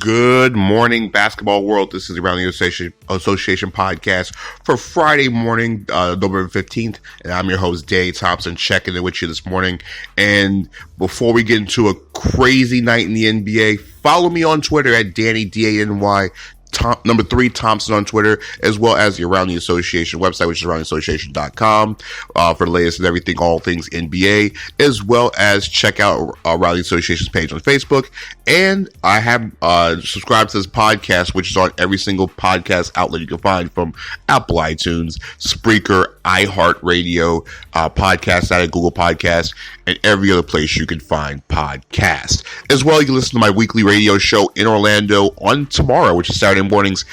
Good morning, basketball world. This is the Around the Association podcast for Friday morning, November 15th. And I'm your host, Thompson, checking in with you this morning. And before we get into a crazy night in the NBA, follow me on Twitter at Danny, D-A-N-Y, number 3 Thompson on Twitter, as well as the Around the Association website, which is aroundtheassociation.com, for the latest and everything, all things NBA, as well as check out Around the Association's page on Facebook. And I have subscribed to this podcast, which is on every single podcast outlet you can find, from Apple iTunes, Spreaker, iHeartRadio, Podcast Addict, Google Podcasts, and every other place you can find podcasts. As well, you can listen to my weekly radio show in Orlando on tomorrow, which is Saturday mornings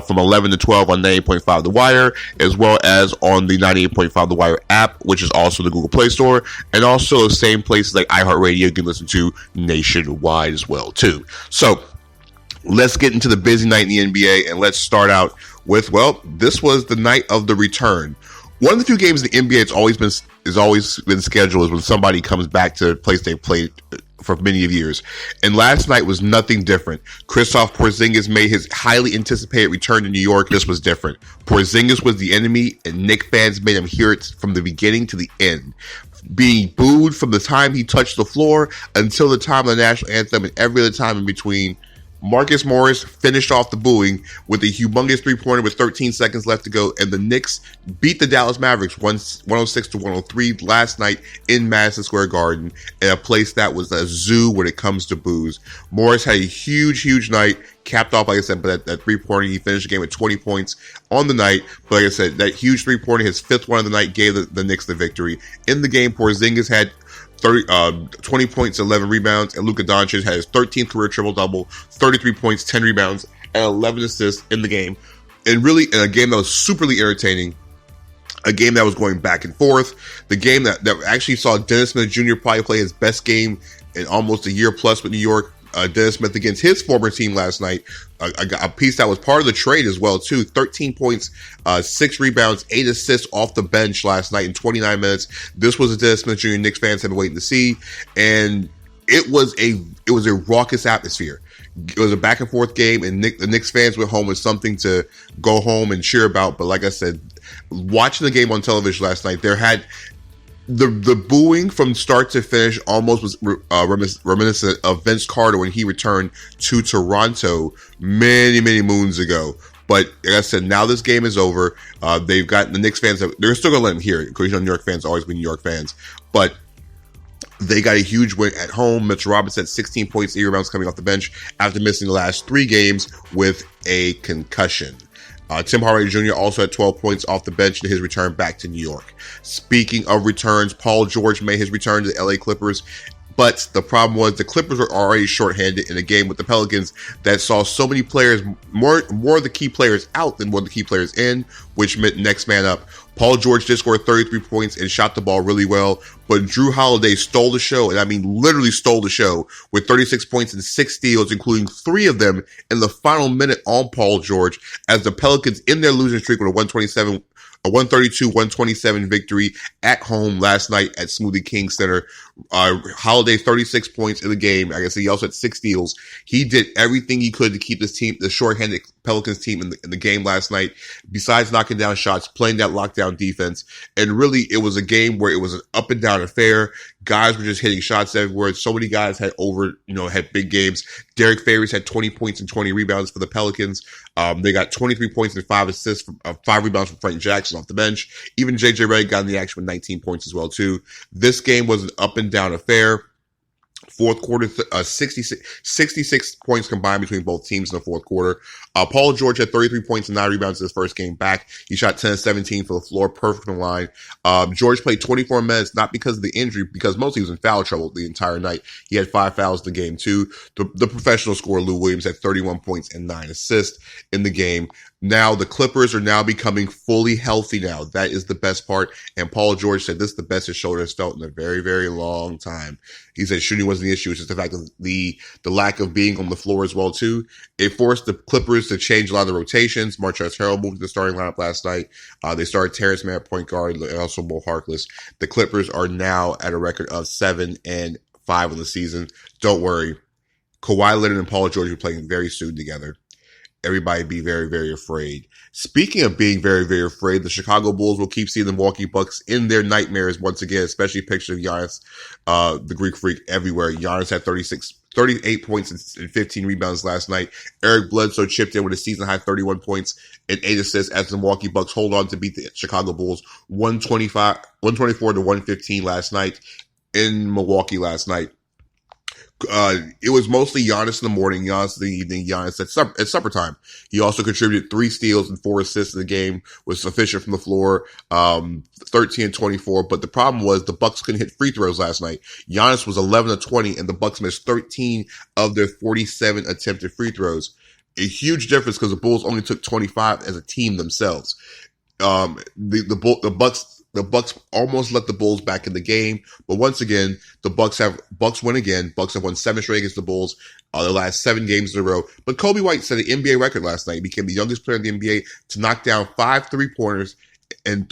from 11 to 12 on 98.5 The Wire, as well as on the 98.5 The Wire app, which is also the Google Play Store, and also the same places like iHeartRadio you can listen to nationwide as well, too. So, let's get into the busy night in the NBA, and let's start out with, well, this was the night of the return. One of the few games in the NBA has always been scheduled is when somebody comes back to a place they played for many of years. And last night was nothing different. Kristaps Porzingis made his highly anticipated return to New York. This was different. Porzingis was the enemy, and Knicks fans made him hear it from the beginning to the end. Being booed from the time he touched the floor until the time of the national anthem, and every other time in between. Marcus Morris finished off the booing with a humongous three-pointer with 13 seconds left to go, and the Knicks beat the Dallas Mavericks 106-103 last night in Madison Square Garden, in a place that was a zoo when it comes to boos. Morris had a huge night, capped off, like I said, but that three-pointer, he finished the game with 20 points on the night. But like I said, that huge three-pointer, his fifth one of the night, gave the Knicks the victory. In the game, Porzingis had 20 points, 11 rebounds, and Luka Doncic had his 13th career triple-double, 33 points, 10 rebounds, and 11 assists in the game. And really, in a game that was superly entertaining, a game that was going back and forth, the game that actually saw Dennis Smith Jr. probably play his best game in almost a year plus with New York. Dennis Smith against his former team last night, a piece that was part of the trade as well, too. 13 points, 6 rebounds, 8 assists off the bench last night in 29 minutes. This was a Dennis Smith Jr. Knicks fans have been waiting to see, and it was a raucous atmosphere. It was a back and forth game, and the Knicks fans went home with something to go home and cheer about. But like I said, watching the game on television last night, there had the booing from start to finish almost was reminiscent of Vince Carter when he returned to Toronto many moons ago. But like I said, now this game is over. They've got the Knicks fans. They're still going to let him hear it because New York fans always be New York fans. But they got a huge win at home. Mitchell Robinson had 16 points, 8 rebounds coming off the bench after missing the last 3 games with a concussion. Tim Hardaway Jr. also had 12 points off the bench in his return back to New York. Speaking of returns, Paul George made his return to the LA Clippers, but the problem was the Clippers were already shorthanded in a game with the Pelicans that saw so many players, more of the key players out than more of the key players in, which meant next man up. Paul George did score 33 points and shot the ball really well, but Drew Holiday stole the show, and I mean literally stole the show, with 36 points and 6 steals, including 3 of them in the final minute on Paul George, as the Pelicans in their losing streak with a 132-127 victory at home last night at Smoothie King Center. Holiday 36 points in the game. Like I said, he also had 6 steals. He did everything he could to keep this team, the shorthanded Pelicans team, in the game last night, besides knocking down shots, playing that lockdown defense. And really, it was a game where it was an up and down affair. Guys were just hitting shots everywhere. So many guys had had big games. Derek Favors had 20 points and 20 rebounds for the Pelicans. They got 23 points and 5 assists, 5 rebounds from Frank Jackson off the bench. Even JJ Redick got in the action with 19 points as well, too. This game was an up and down affair. Fourth quarter, 66 points combined between both teams in the fourth quarter. Paul George had 33 points and 9 rebounds in his first game back. He shot 10 of 17 for the floor, perfect from the line. George played 24 minutes, not because of the injury, because mostly he was in foul trouble the entire night. He had 5 fouls in the game, too. The professional scorer, Lou Williams, had 31 points and 9 assists in the game. Now, the Clippers are now becoming fully healthy now. That is the best part. And Paul George said this is the best his shoulder has felt in a very, very long time. He said shooting wasn't the issue. It's just the fact of the lack of being on the floor as well, too. It forced the Clippers to change a lot of the rotations. Montrezl Harrell moved to the starting lineup last night. They started Terrence Mann at point guard and also Mo Harkless. The Clippers are now at a record of 7-5 on the season. Don't worry. Kawhi Leonard and Paul George are playing very soon together. Everybody be very, very afraid. Speaking of being very, very afraid, the Chicago Bulls will keep seeing the Milwaukee Bucks in their nightmares once again, especially a picture of Giannis, the Greek Freak, everywhere. Giannis had 38 points and 15 rebounds last night. Eric Bledsoe chipped in with a season-high 31 points and 8 assists as the Milwaukee Bucks hold on to beat the Chicago Bulls 124 to 115 last night in Milwaukee last night. It was mostly Giannis in the morning, Giannis in the evening, Giannis at supper time. He also contributed 3 steals and 4 assists in the game, was efficient from the floor, 13 and 24. But the problem was the Bucks couldn't hit free throws last night. Giannis was 11 of 20, and the Bucks missed 13 of their 47 attempted free throws. A huge difference because the Bulls only took 25 as a team themselves. The Bucks almost let the Bulls back in the game, but once again, the Bucks win again. Bucks have won 7 straight against the Bulls, their last 7 games in a row. But Kobe White set an NBA record last night. He became the youngest player in the NBA to knock down 5 3-pointers in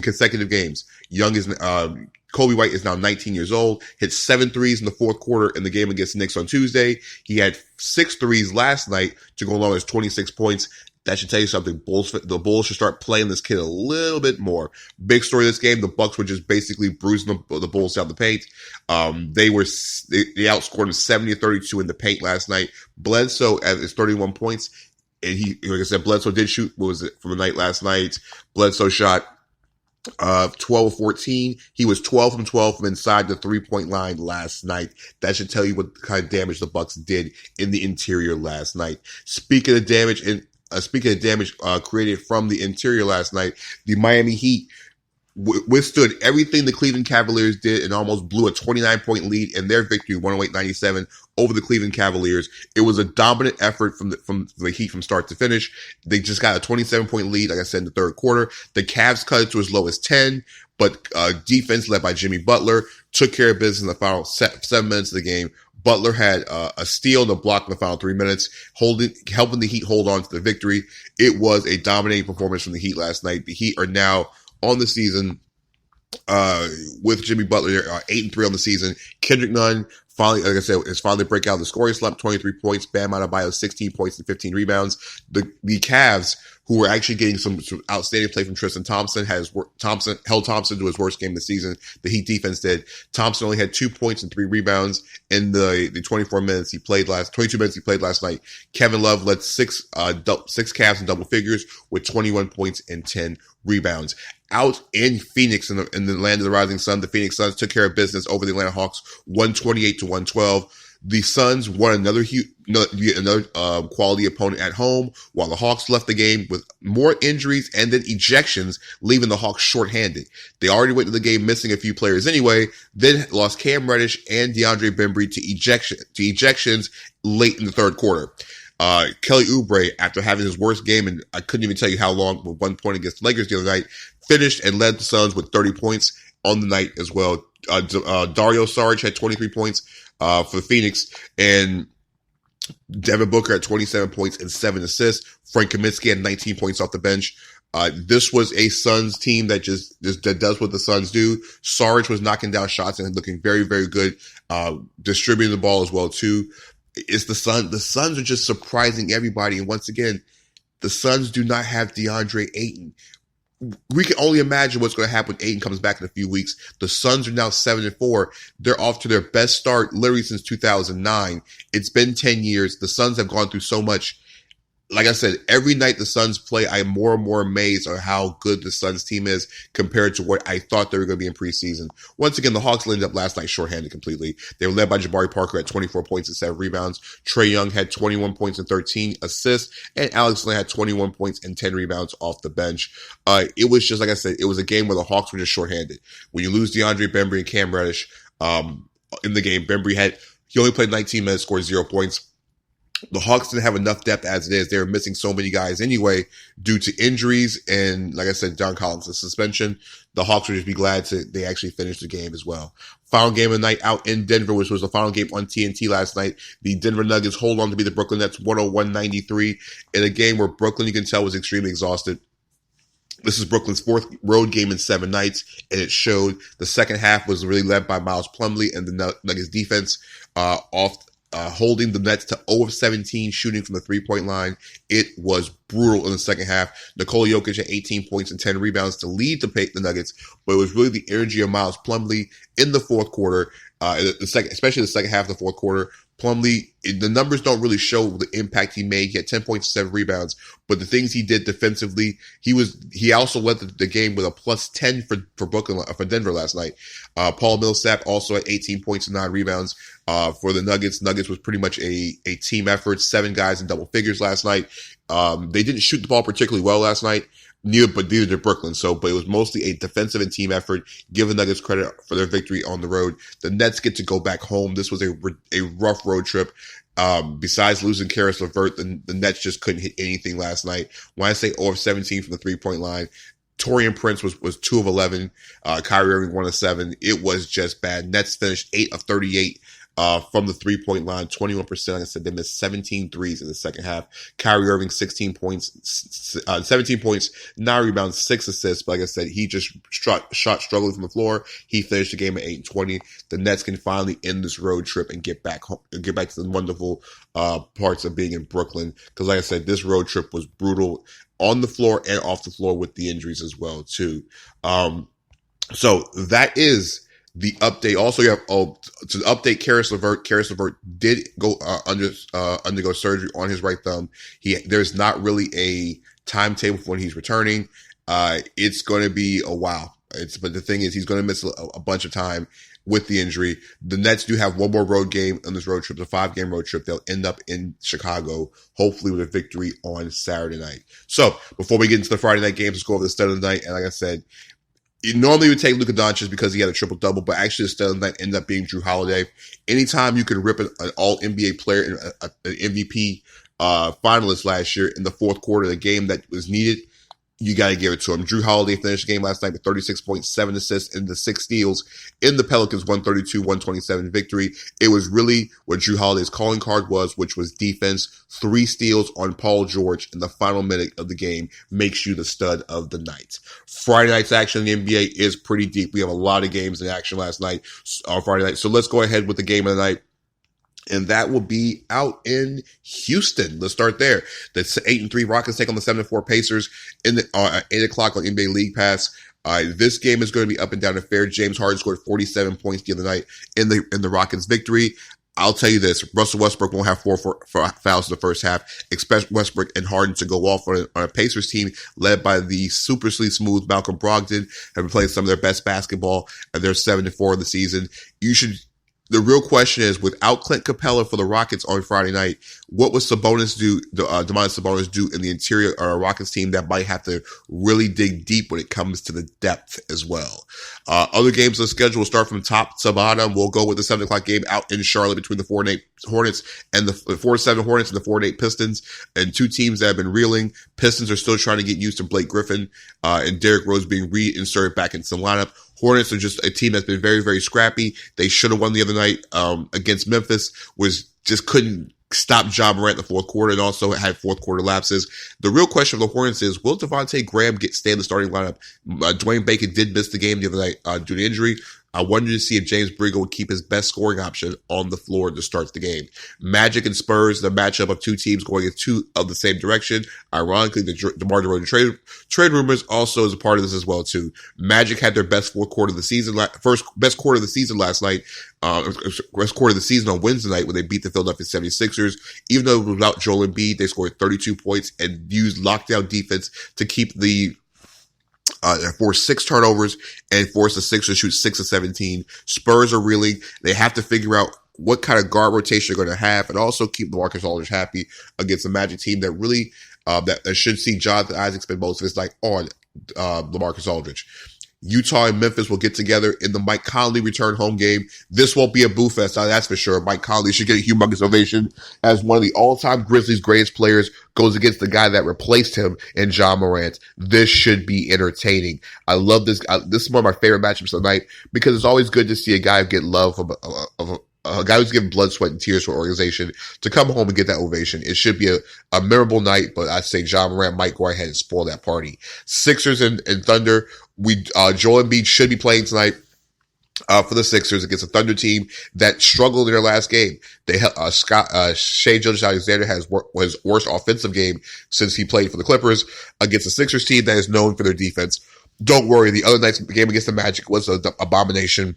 consecutive games. Kobe White is now 19 years old, hit 7 threes in the fourth quarter in the game against the Knicks on Tuesday. He had 6 threes last night to go along with 26 points. That should tell you something. The Bulls should start playing this kid a little bit more. Big story of this game, the Bucks were just basically bruising the Bulls down the paint. They outscored them 70-32 in the paint last night. Bledsoe at his 31 points. And like I said, Bledsoe did shoot, what was it, from the night last night. Bledsoe shot 12 of 14. He was 12 from 12 from inside the 3-point line last night. That should tell you what kind of damage the Bucks did in the interior last night. Speaking of damage created from the interior last night, the Miami Heat withstood everything the Cleveland Cavaliers did and almost blew a 29-point lead in their victory, 108-97, over the Cleveland Cavaliers. It was a dominant effort from the Heat from start to finish. They just got a 27-point lead, like I said, in the third quarter. The Cavs cut it to as low as 10, but defense led by Jimmy Butler took care of business in the final 7 minutes of the game. Butler had a steal and a block in the final 3 minutes, helping the Heat hold on to the victory. It was a dominating performance from the Heat last night. The Heat are now on the season with Jimmy Butler. They're 8-3 on the season. Kendrick Nunn finally, like I said, is finally break out of the scoring slump. 23 points. Bam Adebayo 16 points and 15 rebounds. The Cavs, who were actually getting some outstanding play from Tristan Thompson, held Thompson to his worst game of the season. The Heat defense did. Thompson only had 2 points and 3 rebounds in the 22 minutes he played last night. Kevin Love led 6 Cavs in double figures with 21 points and 10 rebounds. Out in Phoenix, in the land of the rising sun, the Phoenix Suns took care of business over the Atlanta Hawks, 128-112. The Suns won another quality opponent at home, while the Hawks left the game with more injuries and then ejections, leaving the Hawks shorthanded. They already went to the game missing a few players anyway, then lost Cam Reddish and DeAndre Bembry to ejections late in the third quarter. Kelly Oubre, after having his worst game, and I couldn't even tell you how long, with 1 point against the Lakers the other night, finished and led the Suns with 30 points on the night as well. Dario Saric had 23 points for Phoenix, and Devin Booker had 27 points and 7 assists. Frank Kaminsky had 19 points off the bench. This was a Suns team that that does what the Suns do. Saric was knocking down shots and looking very, very good, distributing the ball as well too. It's the Suns. The Suns are just surprising everybody. And once again, the Suns do not have DeAndre Ayton. We can only imagine what's going to happen when Ayton comes back in a few weeks. The Suns are now 7-4. They're off to their best start literally since 2009. It's been 10 years. The Suns have gone through so much. Like I said, every night the Suns play, I'm more and more amazed at how good the Suns team is compared to what I thought they were going to be in preseason. Once again, the Hawks ended up last night shorthanded completely. They were led by Jabari Parker at 24 points and 7 rebounds. Trae Young had 21 points and 13 assists, and Alex Len had 21 points and 10 rebounds off the bench. It was just, like I said, it was a game where the Hawks were just shorthanded. When you lose DeAndre Bembry and Cam Reddish in the game, he only played 19 minutes, scored 0 points. The Hawks didn't have enough depth as it is. They were missing so many guys anyway due to injuries and, like I said, John Collins' suspension. The Hawks would just be glad they actually finished the game as well. Final game of the night out in Denver, which was the final game on TNT last night. The Denver Nuggets hold on to be the Brooklyn Nets 101-93 in a game where Brooklyn, you can tell, was extremely exhausted. This is Brooklyn's 4th road game in 7 nights, and it showed. The second half was really led by Miles Plumlee and the Nuggets defense holding the Nets to 0 of 17 shooting from the three-point line. It was brutal in the second half. Nikola Jokic had 18 points and 10 rebounds to lead the Nuggets, but it was really the energy of Miles Plumlee in the fourth quarter, especially the second half of the fourth quarter. Plumlee, the numbers don't really show the impact he made. He had 10 points, 7 rebounds, but the things he did defensively, he also led the game with a plus 10 for Denver last night. Paul Millsap also had 18 points and 9 rebounds for the Nuggets. Nuggets was pretty much a team effort. 7 guys in double figures last night. They didn't shoot the ball particularly well last night. Neither did Brooklyn. But it was mostly a defensive and team effort. Give the Nuggets credit for their victory on the road. The Nets get to go back home. This was a rough road trip. Besides losing Karis LeVert, the Nets just couldn't hit anything last night. When I say 0 of 17 from the 3-point line, Taurean Prince was 2 of 11. Kyrie Irving 1 of 7. It was just bad. Nets finished 8 of 38. From the 3-point line, 21%. Like I said, they missed 17 threes in the second half. Kyrie Irving, 17 points, 9 rebounds, 6 assists. But like I said, he just shot struggling from the floor. He finished the game at 8 and 20. The Nets can finally end this road trip and get back home, get back to the wonderful parts of being in Brooklyn. Because like I said, this road trip was brutal on the floor and off the floor with the injuries as well too. So that is the update. Also, you have to update Karis LeVert. Karis LeVert did go undergo surgery on his right thumb. There's not really a timetable for when he's returning. It's going to be a while. But the thing is, he's going to miss a bunch of time with the injury. The Nets do have one more road game on this road trip, a 5-game road trip. They'll end up in Chicago, hopefully with a victory on Saturday night. So before we get into the Friday night games, let's go over the stud of the night. And like I said, you normally would take Luka Doncic because he had a triple-double, but actually the stud of the night ended up being Jrue Holiday. Anytime you can rip an all-NBA player and an MVP finalist last year in the fourth quarter of the game that was needed, you got to give it to him. Jrue Holiday finished the game last night with 36.7 assists and the 6 steals in the Pelicans 132-127 victory. It was really what Jrue Holiday's calling card was, which was defense. 3 steals on Paul George in the final minute of the game makes you the stud of the night. Friday night's action in the NBA is pretty deep. We have a lot of games in action last night on Friday night. So let's go ahead with the game of the night. And that will be out in Houston. Let's start there. The 8-3 Rockets take on the 7-4 Pacers in the 8 o'clock on NBA League Pass. This game is going to be up and down and fair. James Harden scored 47 points the other night in the Rockets' victory. I'll tell you this: Russell Westbrook won't have 4 fouls in the first half. Expect Westbrook and Harden to go off on a Pacers team led by the superly smooth Malcolm Brogdon. Have been playing some of their best basketball, and they're 7-4 in the season. The real question is, without Clint Capella for the Rockets on Friday night, what would Domantas Sabonis do in the interior of a Rockets team that might have to really dig deep when it comes to the depth as well? Other games on the schedule will start from top to bottom. We'll go with the 7 o'clock game out in Charlotte between the 4-8 Hornets and the 4-7 Hornets and the 4-8 Pistons, and two teams that have been reeling. Pistons are still trying to get used to Blake Griffin and Derrick Rose being reinserted back into the lineup. Hornets are just a team that's been very, very scrappy. They should have won the other night against Memphis, couldn't stop Ja Morant in the fourth quarter and also had fourth quarter lapses. The real question for the Hornets is, will Devontae Graham stay in the starting lineup? Dwayne Bacon did miss the game the other night due to injury. I wanted to see if James Bridges would keep his best scoring option on the floor to start the game. Magic and Spurs, the matchup of two teams going in two of the same direction. Ironically, the DeMar DeRozan trade rumors also is a part of this as well too. Magic had their best best quarter of the season last night. Best quarter of the season on Wednesday night when they beat the Philadelphia 76ers. Even though it was without Joel Embiid, they scored 32 points and used lockdown defense to keep force 6 turnovers and force the Sixers to shoot 6 of 17. Spurs are reeling. They have to figure out what kind of guard rotation they're going to have and also keep LaMarcus Aldridge happy against a Magic team that really that should see Jonathan Isaac spend most of his night on LaMarcus Aldridge. Utah and Memphis will get together in the Mike Conley return home game. This won't be a boo fest, that's for sure. Mike Conley should get a humongous ovation as one of the all-time Grizzlies' greatest players goes against the guy that replaced him in Ja Morant. This should be entertaining. I love this. This is one of my favorite matchups of the night because it's always good to see a guy get love from a guy who's given blood, sweat, and tears for an organization to come home and get that ovation. It should be a memorable night, but I'd say Ja Morant might go ahead and spoil that party. Sixers and Thunder. Joel Embiid should be playing tonight. for the Sixers against a Thunder team that struggled in their last game. They Shai Gilgeous-Alexander has his worst offensive game since he played for the Clippers against a Sixers team that is known for their defense. Don't worry, the other night's game against the Magic was an abomination.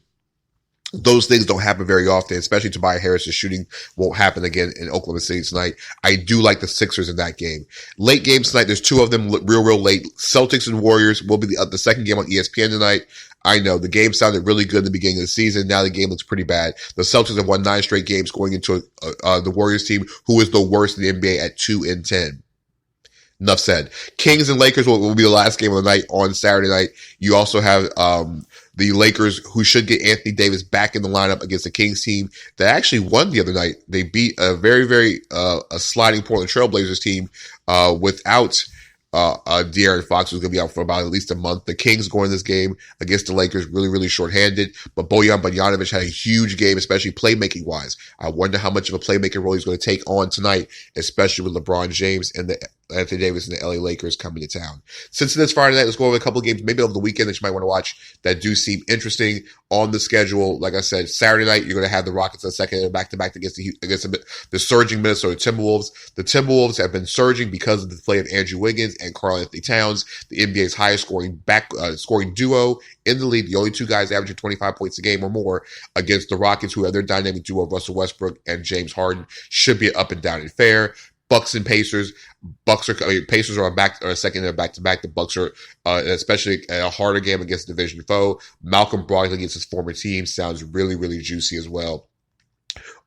Those things don't happen very often, especially Tobias Harris's shooting won't happen again in Oklahoma City tonight. I do like the Sixers in that game. Late games tonight, there's two of them real late. Celtics and Warriors will be the second game on ESPN tonight. I know the game sounded really good in the beginning of the season. Now the game looks pretty bad. The Celtics have won 9 straight games going into the Warriors team, who is the worst in the NBA at 2-10. Enough said. Kings and Lakers will be the last game of the night on Saturday night. You also have the Lakers, who should get Anthony Davis back in the lineup against the Kings team that actually won the other night. They beat a very a sliding Portland Trailblazers team without De'Aaron Fox, who's going to be out for about at least a month. The Kings going this game against the Lakers really shorthanded, but Bojan Bogdanovic had a huge game, especially playmaking wise. I wonder how much of a playmaking role he's going to take on tonight, especially with LeBron James and Anthony Davis and the LA Lakers coming to town. Since it's Friday night, let's go over a couple of games, maybe over the weekend, that you might want to watch that do seem interesting on the schedule. Like I said, Saturday night, you're going to have the Rockets on second back-to-back against the surging Minnesota Timberwolves. The Timberwolves have been surging because of the play of Andrew Wiggins and Karl-Anthony Towns, the NBA's highest scoring duo in the league. The only two guys averaging 25 points a game or more against the Rockets, who have their dynamic duo of Russell Westbrook and James Harden. Should be an up and down and fair. Bucks and Pacers. Pacers are second in back-to-back. The Bucks are, especially a harder game against a division foe. Malcolm Brogdon against his former team sounds really juicy as well.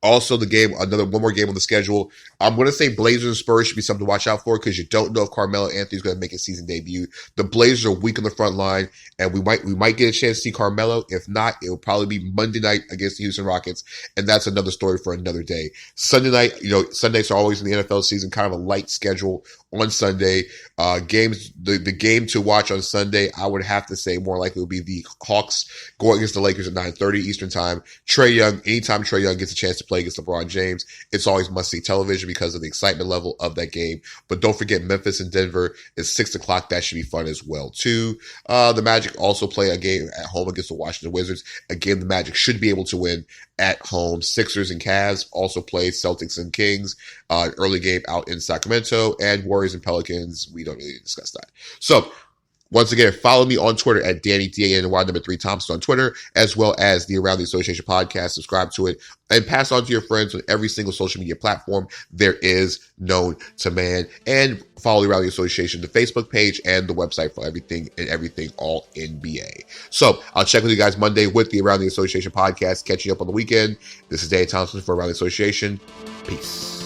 Also, one more game on the schedule. I'm going to say Blazers and Spurs should be something to watch out for because you don't know if Carmelo Anthony's going to make his season debut. The Blazers are weak on the front line, and we might get a chance to see Carmelo. If not, it will probably be Monday night against the Houston Rockets, and that's another story for another day. Sunday night, Sundays are always in the NFL season, kind of a light schedule on Sunday. The game to watch on Sunday, I would have to say more likely would be the Hawks going against the Lakers at 9:30 Eastern time. Anytime Trae Young gets a chance to play against LeBron James, it's always must-see television because of the excitement level of that game. But don't forget, Memphis and Denver is 6 o'clock. That should be fun as well, too. The Magic also play a game at home against the Washington Wizards. Again, the Magic should be able to win at home. Sixers and Cavs also play Celtics and Kings. Early game out in Sacramento. And Warriors and Pelicans, we don't really need to discuss that. So, once again, follow me on Twitter at Danny, DANY, 3 Thompson on Twitter, as well as the Around the Association podcast. Subscribe to it and pass on to your friends on every single social media platform there is known to man. And follow the Around the Association, the Facebook page, and the website for everything all NBA. So I'll check with you guys Monday with the Around the Association podcast. Catch you up on the weekend. This is Danny Thompson for Around the Association. Peace.